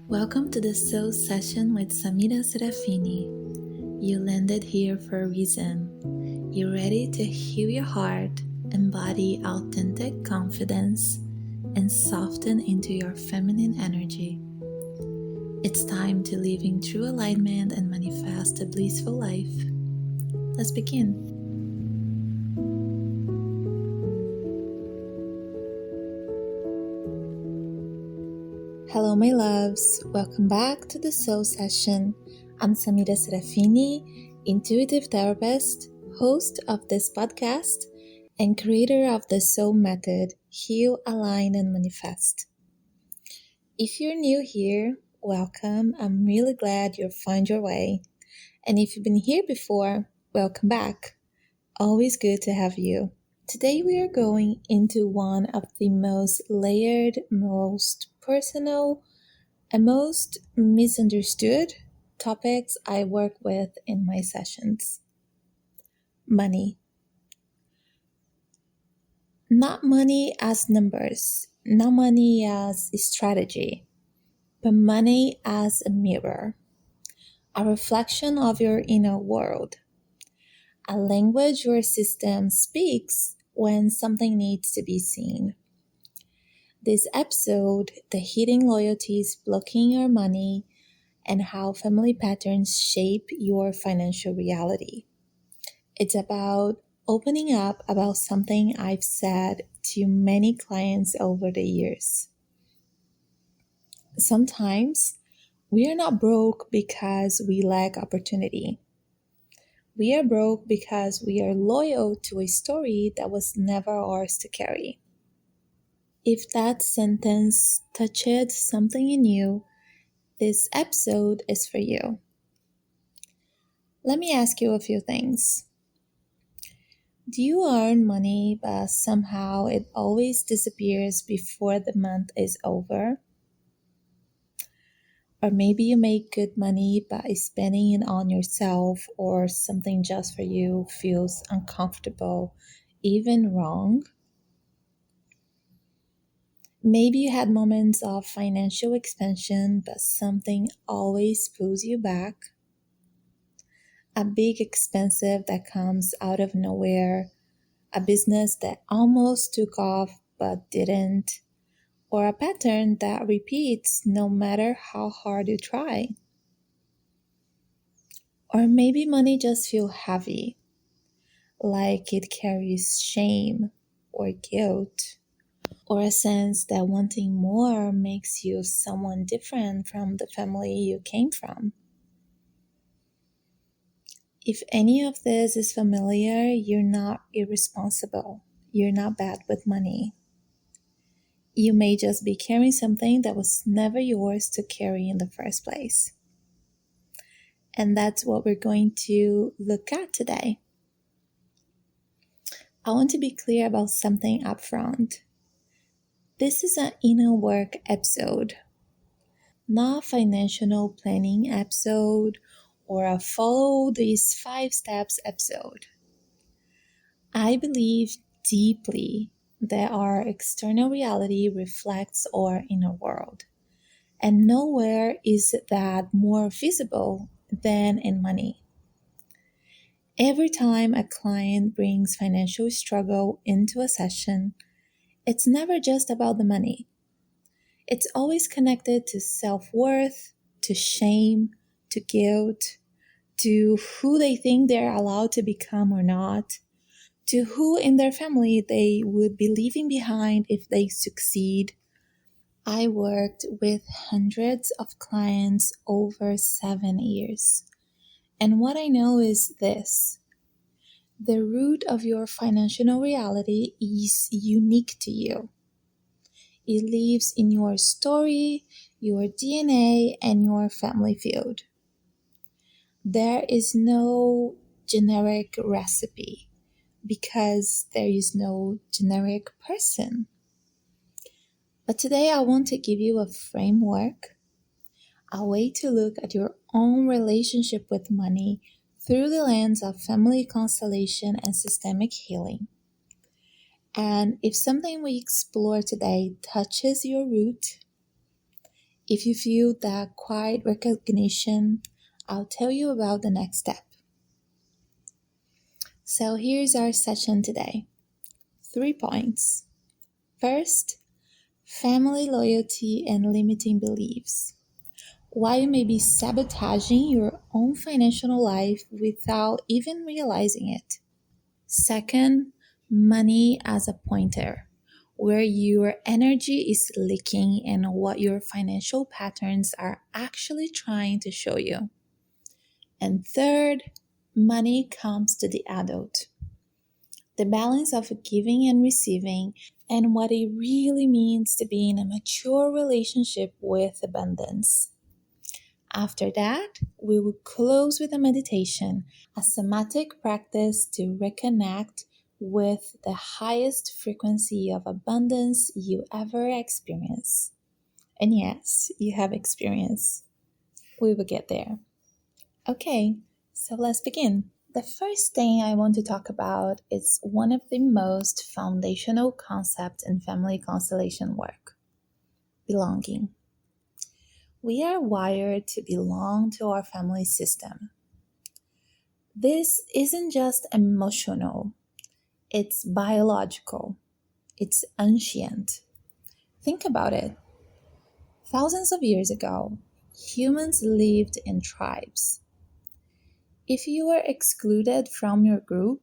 Welcome to the Soul Session with Samira Serafini. You landed here for a reason. You're ready to heal your heart, embody authentic confidence, and soften into your feminine energy. It's time to live in true alignment and manifest a blissful life. Let's begin. Hello, my loves. Welcome back to the Soul Session. I'm Samira Serafini, intuitive therapist, host of this podcast, and creator of the Soul Method, Heal, Align, and Manifest. If you're new here, welcome. I'm really glad you found your way. And if you've been here before, welcome back. Always good to have you. Today we are going into one of the most layered, most personal, and most misunderstood topics I work with in my sessions. Money. Not money as numbers, not money as a strategy, but money as a mirror, a reflection of your inner world, a language your system speaks when something needs to be seen. This episode, the hidden loyalties blocking your money and how family patterns shape your financial reality. It's about opening up about something I've said to many clients over the years. Sometimes we are not broke because we lack opportunity. We are broke because we are loyal to a story that was never ours to carry. If that sentence touched something in you, this episode is for you. Let me ask you a few things. Do you earn money but somehow it always disappears before the month is over? Or maybe you make good money but spending it on yourself or something just for you feels uncomfortable, even wrong? Maybe you had moments of financial expansion but something always pulls you back. A big expensive that comes out of nowhere, a business that almost took off but didn't, or a pattern that repeats no matter how hard you try. Or maybe money just feels heavy, like it carries shame or guilt, or a sense that wanting more makes you someone different from the family you came from. If any of this is familiar, you're not irresponsible. You're not bad with money. You may just be carrying something that was never yours to carry in the first place. And that's what we're going to look at today. I want to be clear about something up front. This is an inner work episode, not a financial planning episode or a follow these 5 steps episode. I believe deeply that our external reality reflects our inner world, and nowhere is that more visible than in money. Every time a client brings financial struggle into a session, it's never just about the money. It's always connected to self-worth, to shame, to guilt, to who they think they're allowed to become or not, to who in their family they would be leaving behind if they succeed. I worked with hundreds of clients over 7 years. And what I know is this. The root of your financial reality is unique to you. It lives in your story, your DNA, and your family field. There is no generic recipe because there is no generic person. But today I want to give you a framework, a way to look at your own relationship with money through the lens of family constellation and systemic healing. And if something we explore today touches your root, If you feel that quiet recognition, I'll tell you about the next step. So here's our session today. 3 points. First, family loyalty and limiting beliefs. Why you may be sabotaging your own financial life without even realizing it. Second, money as a pointer, where your energy is leaking and what your financial patterns are actually trying to show you. And third, money comes to the adult. The balance of giving and receiving, and what it really means to be in a mature relationship with abundance. After that, we will close with a meditation, a somatic practice to reconnect with the highest frequency of abundance you ever experience. And yes, you have experience. We will get there. Okay, so let's begin. The first thing I want to talk about is one of the most foundational concepts in family constellation work: belonging. We are wired to belong to our family system. This isn't just emotional, it's biological, it's ancient. Think about it. Thousands of years ago, humans lived in tribes. If you were excluded from your group,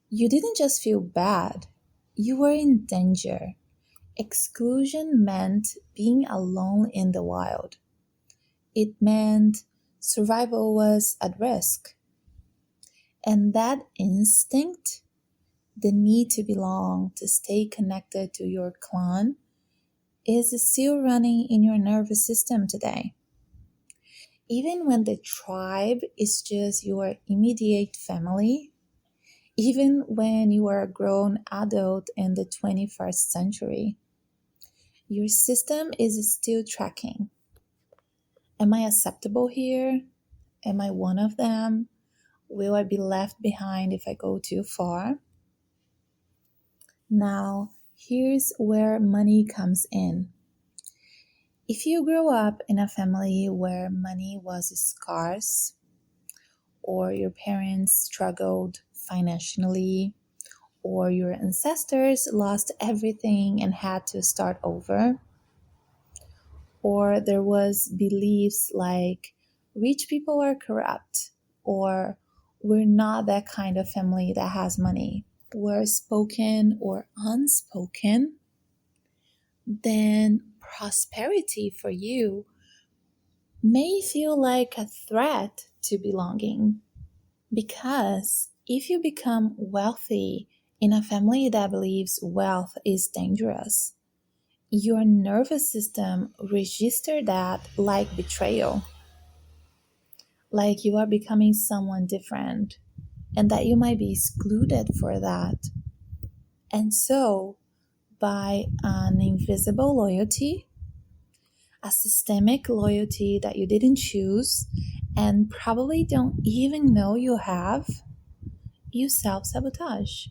you didn't just feel bad, you were in danger. Exclusion meant being alone in the wild. It meant survival was at risk. And that instinct, the need to belong, to stay connected to your clan, is still running in your nervous system today. Even when the tribe is just your immediate family, even when you are a grown adult in the 21st century, your system is still tracking. Am I acceptable here? Am I one of them? Will I be left behind if I go too far? Now, here's where money comes in. If you grew up in a family where money was scarce, or your parents struggled financially, or your ancestors lost everything and had to start over, or there was beliefs like rich people are corrupt, or we're not that kind of family that has money, were spoken or unspoken, then prosperity for you may feel like a threat to belonging. Because if you become wealthy in a family that believes wealth is dangerous, your nervous system registers that like betrayal, like you are becoming someone different, and that you might be excluded for that. And so, by an invisible loyalty, a systemic loyalty that you didn't choose and probably don't even know you have, you self-sabotage.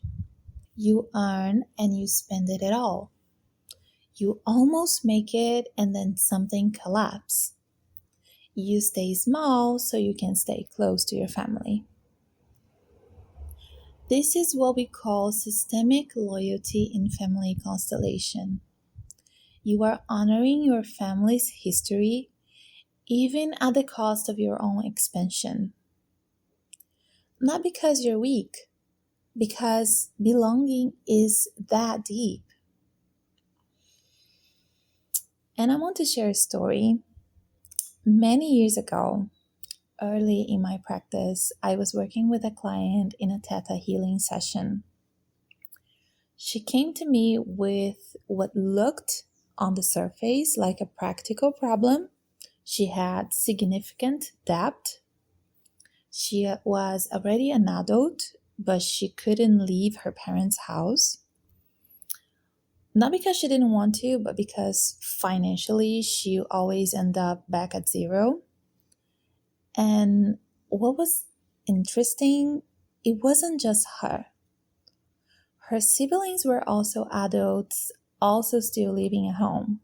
You earn and you spend it all. You almost make it and then something collapses. You stay small so you can stay close to your family. This is what we call systemic loyalty in family constellation. You are honoring your family's history even at the cost of your own expansion. Not because you're weak, because belonging is that deep. And I want to share a story. Many years ago, early in my practice, I was working with a client in a theta healing session. She came to me with what looked on the surface like a practical problem. She had significant debt. She was already an adult, but she couldn't leave her parents' house. Not because she didn't want to, but because financially she always ended up back at zero. And what was interesting, it wasn't just her. Her siblings were also adults, also still living at home.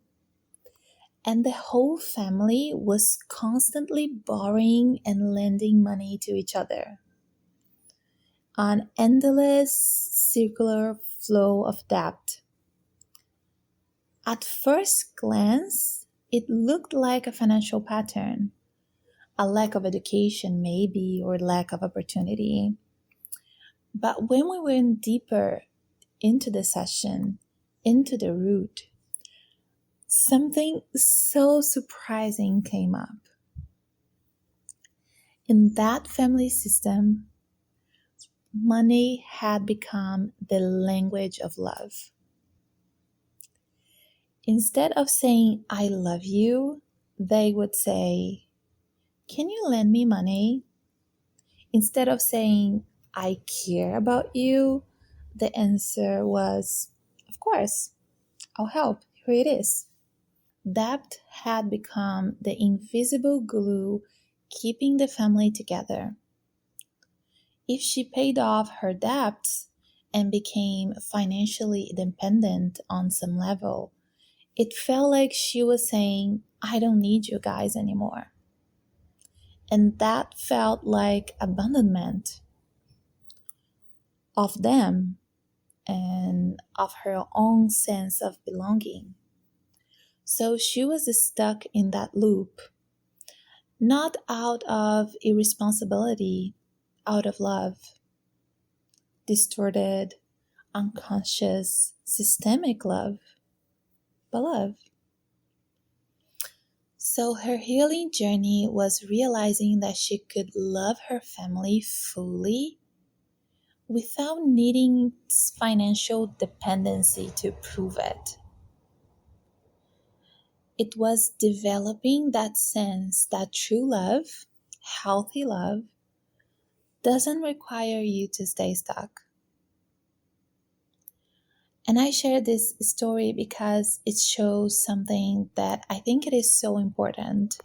And the whole family was constantly borrowing and lending money to each other. An endless circular flow of debt. At first glance, it looked like a financial pattern, a lack of education, maybe, or lack of opportunity. But when we went deeper into the session, into the root, something so surprising came up. In that family system, money had become the language of love. Instead of saying, I love you, they would say, can you lend me money? Instead of saying, I care about you, the answer was, of course, I'll help. Here it is. Debt had become the invisible glue keeping the family together. If she paid off her debts and became financially independent on some level, it felt like she was saying, I don't need you guys anymore. And that felt like abandonment of them and of her own sense of belonging. So she was stuck in that loop, not out of irresponsibility, out of love. Distorted, unconscious, systemic love, but love. So her healing journey was realizing that she could love her family fully without needing financial dependency to prove it. It was developing that sense that true love, healthy love, doesn't require you to stay stuck. And I share this story because it shows something that I think it is so important.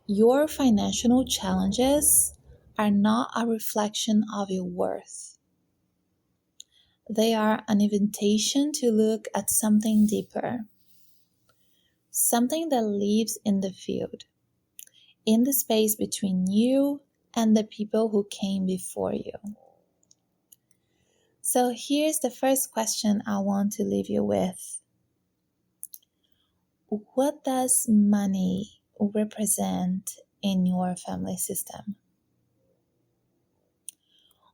Your financial challenges are not a reflection of your worth. They are an invitation to look at something deeper, something that lives in the field, in the space between you and the people who came before you. So here's the first question I want to leave you with. What does money represent in your family system?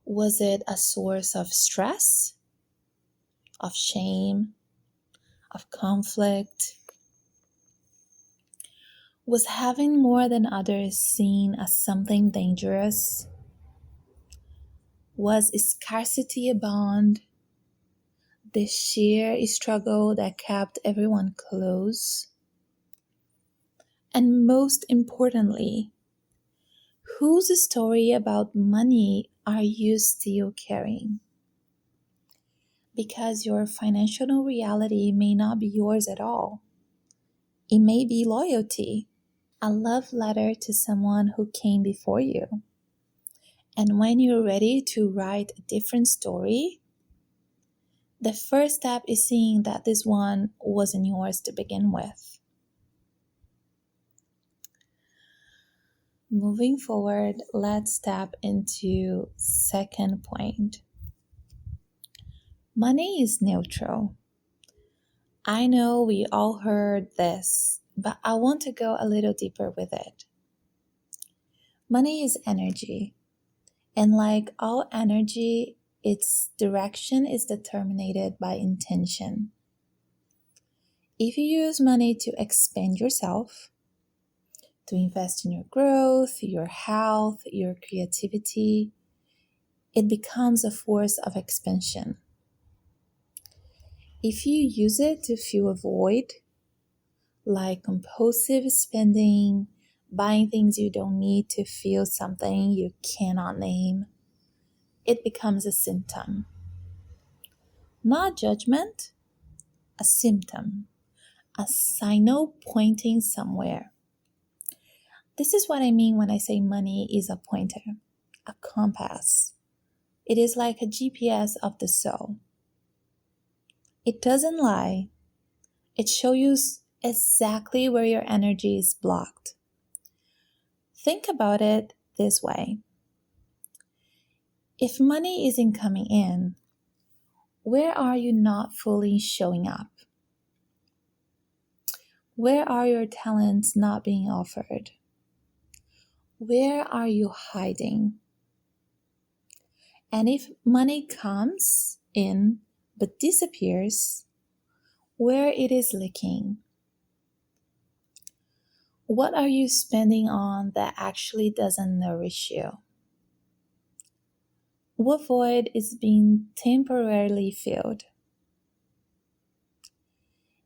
Was it a source of stress, of shame, of conflict? Was having more than others seen as something dangerous? Was scarcity a bond? The sheer struggle that kept everyone close? And most importantly, whose story about money are you still carrying? Because your financial reality may not be yours at all. It may be loyalty, a love letter to someone who came before you. And when you're ready to write a different story, the first step is seeing that this one wasn't yours to begin with. Moving forward, let's step into second point. Money is neutral. I know we all heard this, but I want to go a little deeper with it. Money is energy, and like all energy, its direction is determined by intention. If you use money to expand yourself, to invest in your growth, your health, your creativity, it becomes a force of expansion. If you use it to fill a void, like compulsive spending, buying things you don't need to feel something you cannot name, it becomes a symptom. Not judgment, a symptom, a signal pointing somewhere. This is what I mean when I say money is a pointer, a compass. It is like a GPS of the soul. It doesn't lie. It shows exactly where your energy is blocked. Think about it this way. If money isn't coming in, where are you not fully showing up? Where are your talents not being offered? Where are you hiding? And if money comes in but disappears, where it is leaking? What are you spending on that actually doesn't nourish you? What void is being temporarily filled?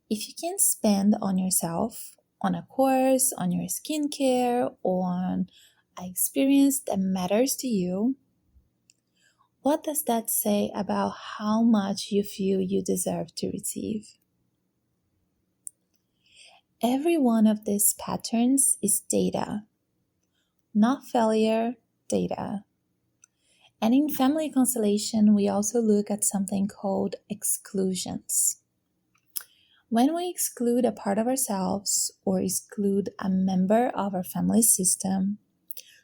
If you can spend on yourself, on a course, on your skincare, on an experience that matters to you, what does that say about how much you feel you deserve to receive? Every one of these patterns is data, not failure, data. And in family constellation, we also look at something called exclusions. When we exclude a part of ourselves or exclude a member of our family system,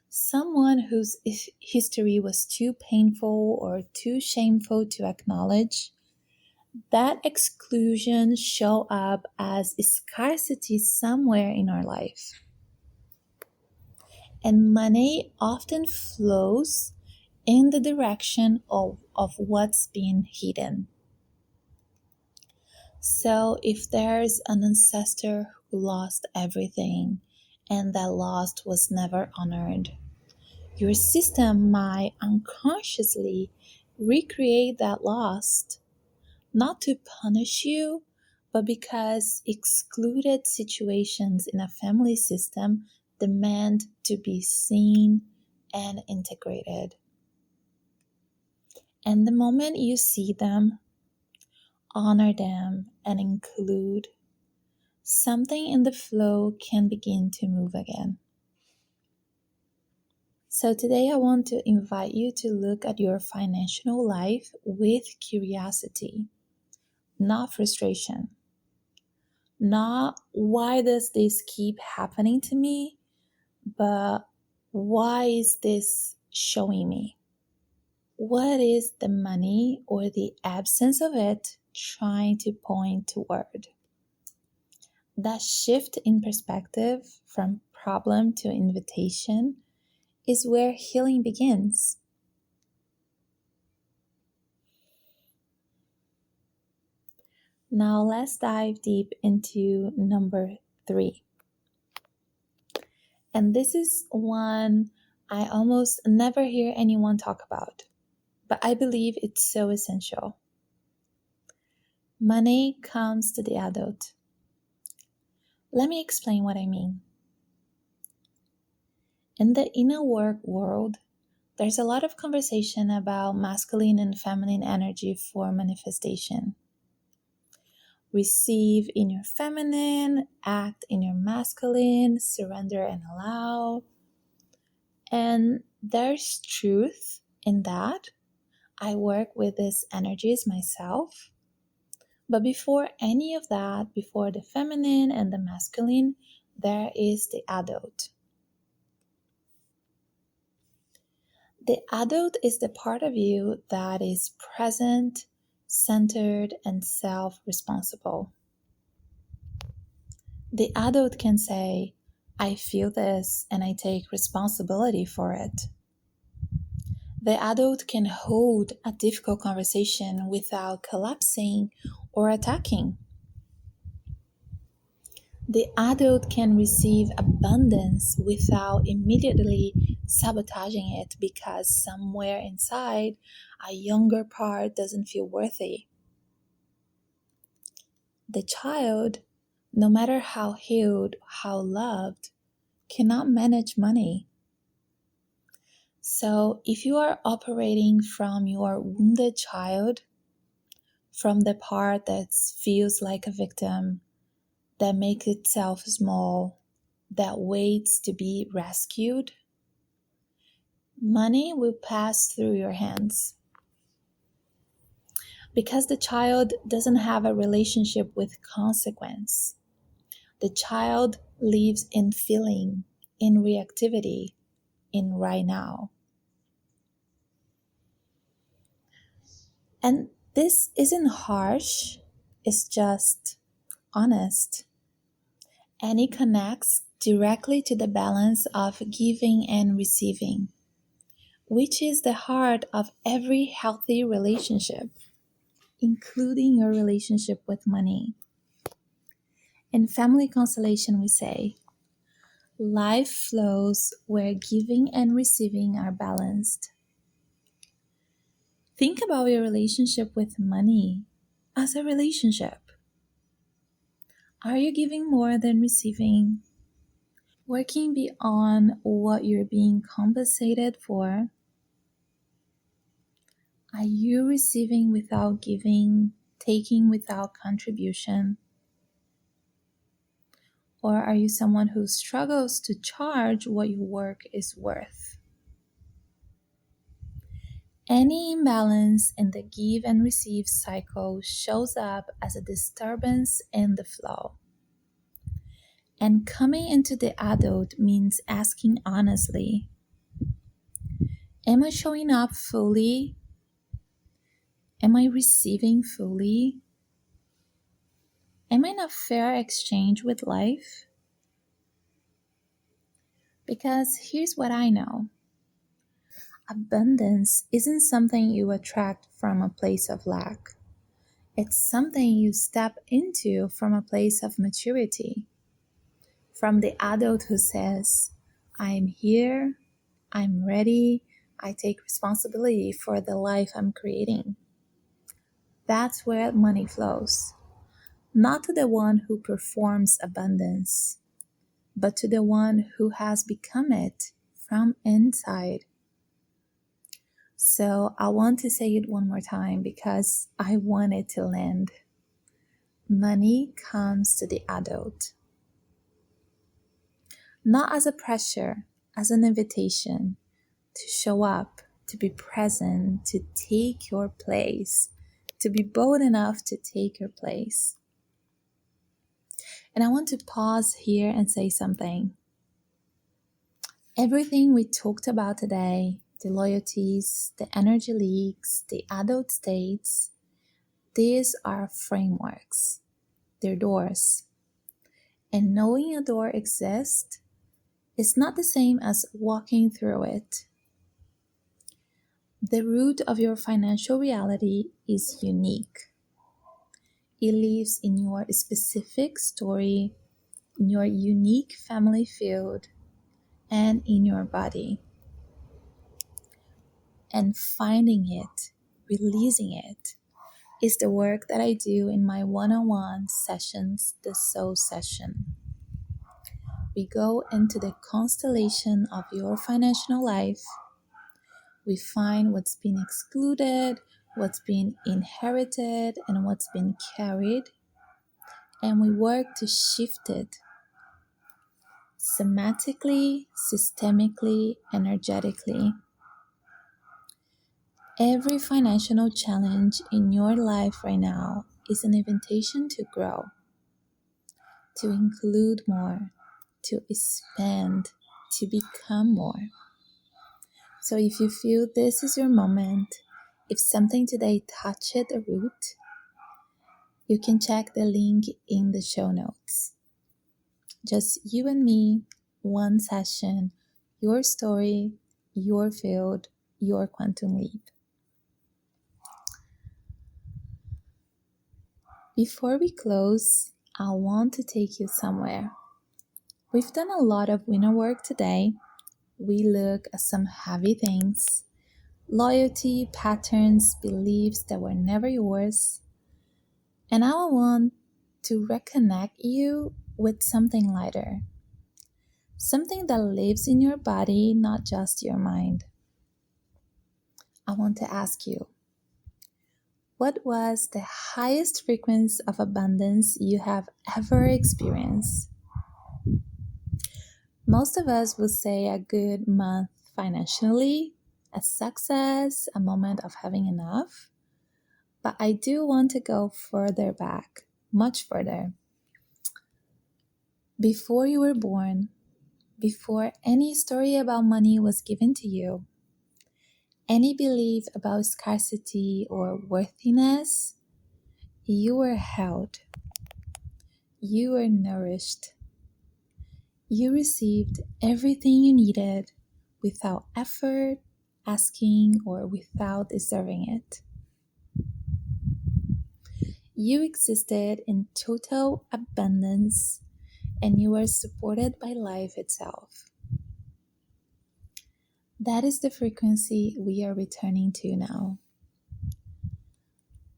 someone whose history was too painful or too shameful to acknowledge, that exclusion show up as scarcity somewhere in our life. And money often flows in the direction of what's being hidden. So if there's an ancestor who lost everything and that loss was never honored, your system might unconsciously recreate that loss, not to punish you, but because excluded situations in a family system demand to be seen and integrated. And the moment you see them, honor them, and include, something in the flow can begin to move again. So today I want to invite you to look at your financial life with curiosity, not frustration. Not why does this keep happening to me, but why is this showing me? What is the money or the absence of it trying to point toward? That shift in perspective from problem to invitation is where healing begins. Now let's dive deep into number 3. And this is one I almost never hear anyone talk about, but I believe it's so essential. Money comes to the adult. Let me explain what I mean. In the inner work world, there's a lot of conversation about masculine and feminine energy for manifestation. Receive in your feminine, act in your masculine, surrender and allow. And there's truth in that. I work with these energies myself. But before any of that, before the feminine and the masculine, there is the adult. The adult is the part of you that is present, centered, and self-responsible. The adult can say, I feel this and I take responsibility for it. The adult can hold a difficult conversation without collapsing or attacking. The adult can receive abundance without immediately sabotaging it because somewhere inside a younger part doesn't feel worthy. The child, no matter how healed, how loved, cannot manage money. So if you are operating from your wounded child, from the part that feels like a victim, that makes itself small, that waits to be rescued, money will pass through your hands. Because the child doesn't have a relationship with consequence. The child lives in feeling, in reactivity, in right now. And this isn't harsh, it's just honest. And it connects directly to the balance of giving and receiving, which is the heart of every healthy relationship, including your relationship with money. In family constellation, we say, life flows where giving and receiving are balanced. Think about your relationship with money as a relationship. Are you giving more than receiving? Working beyond what you're being compensated for? Are you receiving without giving, taking without contribution? Or are you someone who struggles to charge what your work is worth? Any imbalance in the give and receive cycle shows up as a disturbance in the flow. And coming into the adult means asking honestly, am I showing up fully? Am I receiving fully? Am I in a fair exchange with life? Because here's what I know. Abundance isn't something you attract from a place of lack. It's something you step into from a place of maturity. From the adult who says, I am here, I'm ready, I take responsibility for the life I'm creating. That's where money flows. Not to the one who performs abundance, but to the one who has become it from inside. So I want to say it one more time because I want it to land. Money comes to the adult, not as a pressure, as an invitation to show up, to be present, to take your place, to be bold enough to take your place. And I want to pause here and say something. Everything we talked about today, the loyalties, the energy leaks, the adult states, these are frameworks. They're doors. And knowing a door exists is not the same as walking through it. The root of your financial reality is unique. It lives in your specific story, in your unique family field, and in your body. And finding it, releasing it, is the work that I do in my one-on-one sessions, the Soul Session. We go into the constellation of your financial life. We find what's been excluded, what's been inherited, and what's been carried. And we work to shift it somatically, systemically, energetically. Every financial challenge in your life right now is an invitation to grow, to include more, to expand, to become more. So if you feel this is your moment, if something today touched the root, you can check the link in the show notes. Just you and me, one session, your story, your field, your quantum leap. Before we close, I want to take you somewhere. We've done a lot of winner work today. We look at some heavy things, loyalty, patterns, beliefs that were never yours. And I want to reconnect you with something lighter. Something that lives in your body, not just your mind. I want to ask you, what was the highest frequency of abundance you have ever experienced? Most of us will say a good month financially, a success, a moment of having enough. But I do want to go further back, much further. Before you were born, before any story about money was given to you, any belief about scarcity or worthiness, you were held, you were nourished, you received everything you needed without effort, asking, or without deserving it. You existed in total abundance and you were supported by life itself. That is the frequency we are returning to now.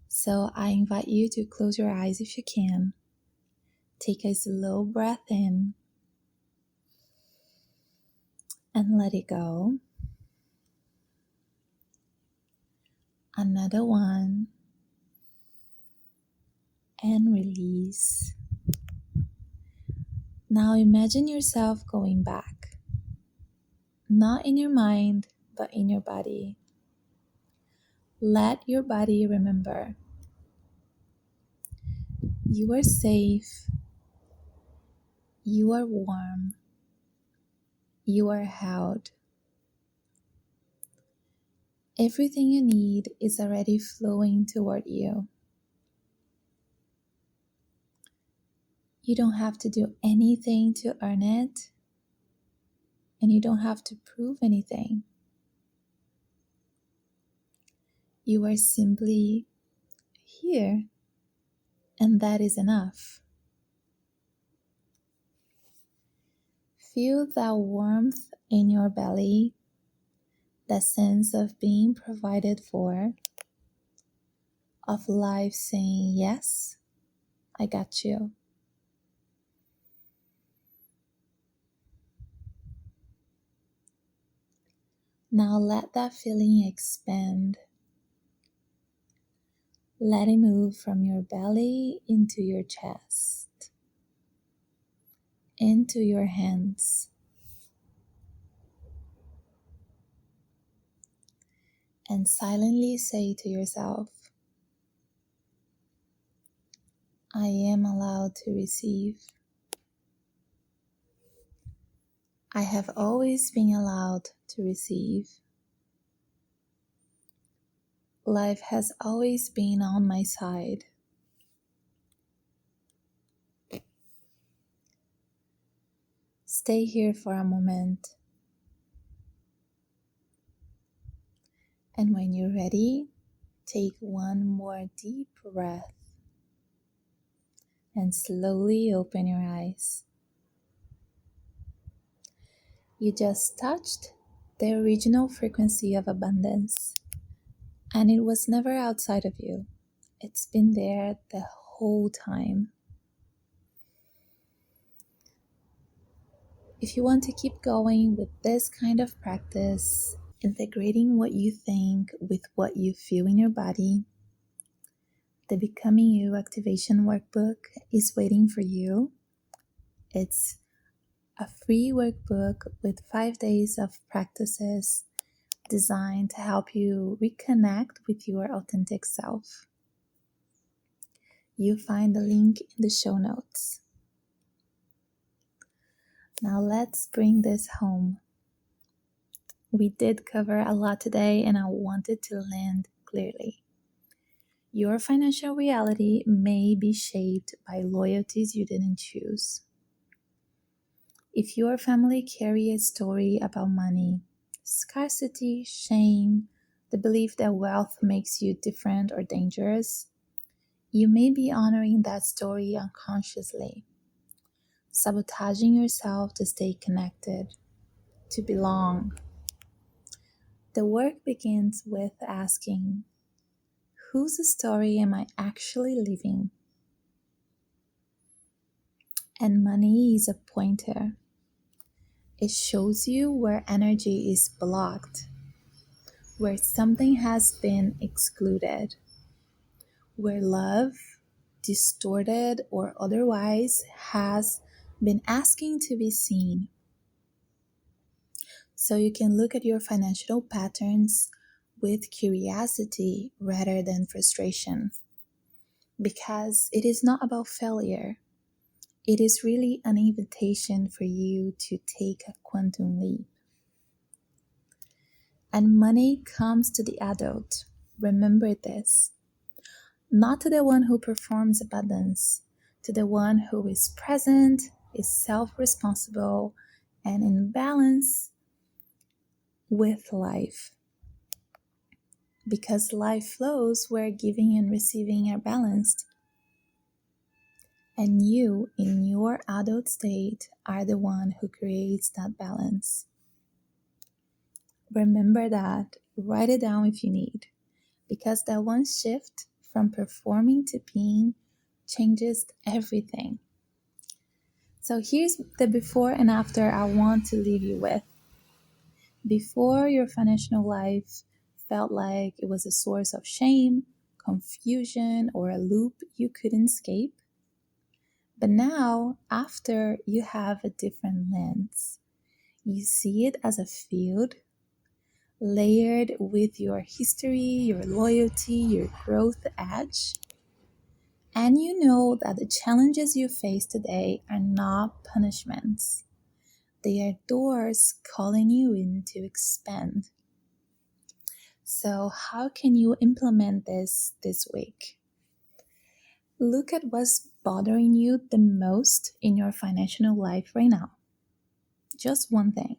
So I invite you to close your eyes if you can. Take a slow breath in and let it go. Another one and release. Now imagine yourself going back, not in your mind, but in your body. Let your body remember. You are safe. You are warm. You are held. Everything you need is already flowing toward you. You don't have to do anything to earn it, and you don't have to prove anything. You are simply here, and that is enough. Feel that warmth in your belly, that sense of being provided for, of life saying, yes, I got you. Now let that feeling expand. Let it move from your belly into your chest, into your hands, and silently say to yourself, I am allowed to receive. I have always been allowed to receive. Life has always been on my side. Stay here for a moment. And when you're ready, take one more deep breath and slowly open your eyes. You just touched the original frequency of abundance, and it was never outside of you. It's been there the whole time. If you want to keep going with this kind of practice, integrating what you think with what you feel in your body, the Becoming You Activation Workbook is waiting for you. It's a free workbook with 5 days of practices designed to help you reconnect with your authentic self. You'll find the link in the show notes. Now let's bring this home. We did cover a lot today, and I wanted to land clearly. Your financial reality may be shaped by loyalties you didn't choose. If your family carry a story about money, scarcity, shame, the belief that wealth makes you different or dangerous, you may be honoring that story unconsciously, sabotaging yourself to stay connected, to belong. The work begins with asking, whose story am I actually living? And money is a pointer. It shows you where energy is blocked, where something has been excluded, where love, distorted or otherwise, has been asking to be seen. So you can look at your financial patterns with curiosity rather than frustration, because it is not about failure. It is really an invitation for you to take a quantum leap. And money comes to the adult. Remember this. Not to the one who performs abundance, to the one who is present, is self-responsible, and in balance with life. Because life flows where giving and receiving are balanced. And you, in your adult state, are the one who creates that balance. Remember that. Write it down if you need. Because that one shift from performing to being changes everything. So here's the before and after I want to leave you with. Before, your financial life felt like it was a source of shame, confusion, or a loop you couldn't escape. But now, after, you have a different lens. You see it as a field layered with your history, your loyalty, your growth edge. And you know that the challenges you face today are not punishments. They are doors calling you in to expand. So, how can you implement this week? Look at what's bothering you the most in your financial life right now. Just one thing.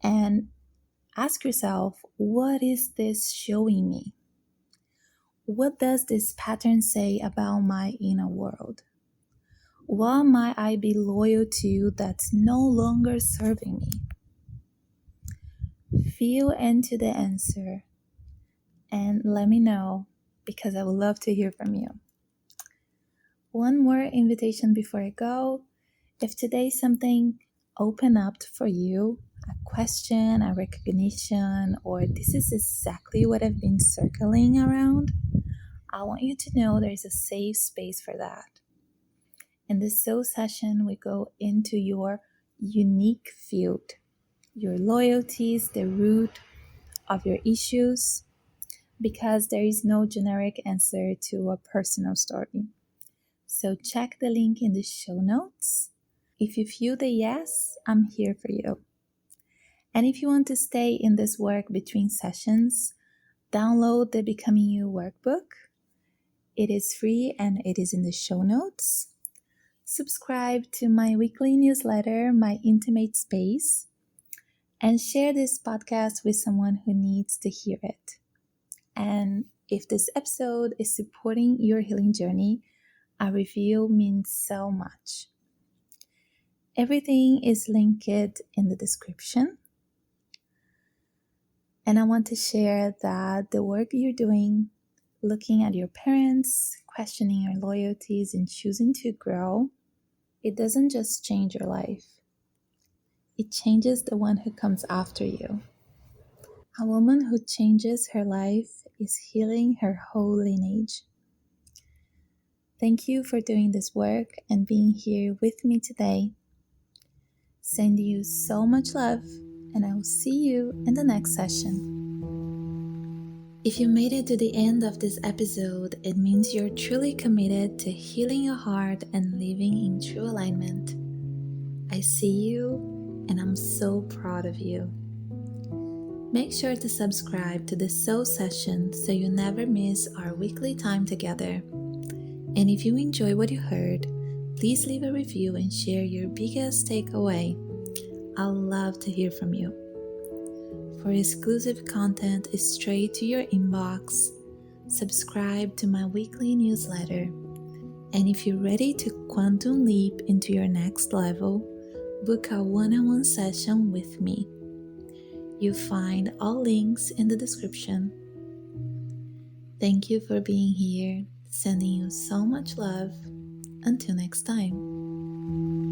And ask yourself, what is this showing me? What does this pattern say about my inner world? What might I be loyal to that's no longer serving me? Feel into the answer and let me know, because I would love to hear from you. One more invitation before I go. If today something opened up for you, a question, a recognition, or this is exactly what I've been circling around, I want you to know there's a safe space for that. In this soul session, we go into your unique field, your loyalties, the root of your issues, because there is no generic answer to a personal story. So check the link in the show notes. If you feel the yes, I'm here for you. And if you want to stay in this work between sessions, download the Becoming You workbook. It is free and it is in the show notes. Subscribe to my weekly newsletter, My Intimate Space, and share this podcast with someone who needs to hear it. And if this episode is supporting your healing journey, a review means so much. Everything is linked in the description. And I want to share that the work you're doing, looking at your parents, questioning your loyalties, and choosing to grow, it doesn't just change your life. It changes the one who comes after you. A woman who changes her life is healing her whole lineage. Thank you for doing this work and being here with me today. Send you so much love, and I will see you in the next session. If you made it to the end of this episode, it means you're truly committed to healing your heart and living in true alignment. I see you, and I'm so proud of you. Make sure to subscribe to the Soul Session so you never miss our weekly time together. And if you enjoy what you heard, please leave a review and share your biggest takeaway. I'd love to hear from you. For exclusive content straight to your inbox, subscribe to my weekly newsletter. And if you're ready to quantum leap into your next level, book a one-on-one session with me. You'll find all links in the description. Thank you for being here. Sending you so much love. Until next time.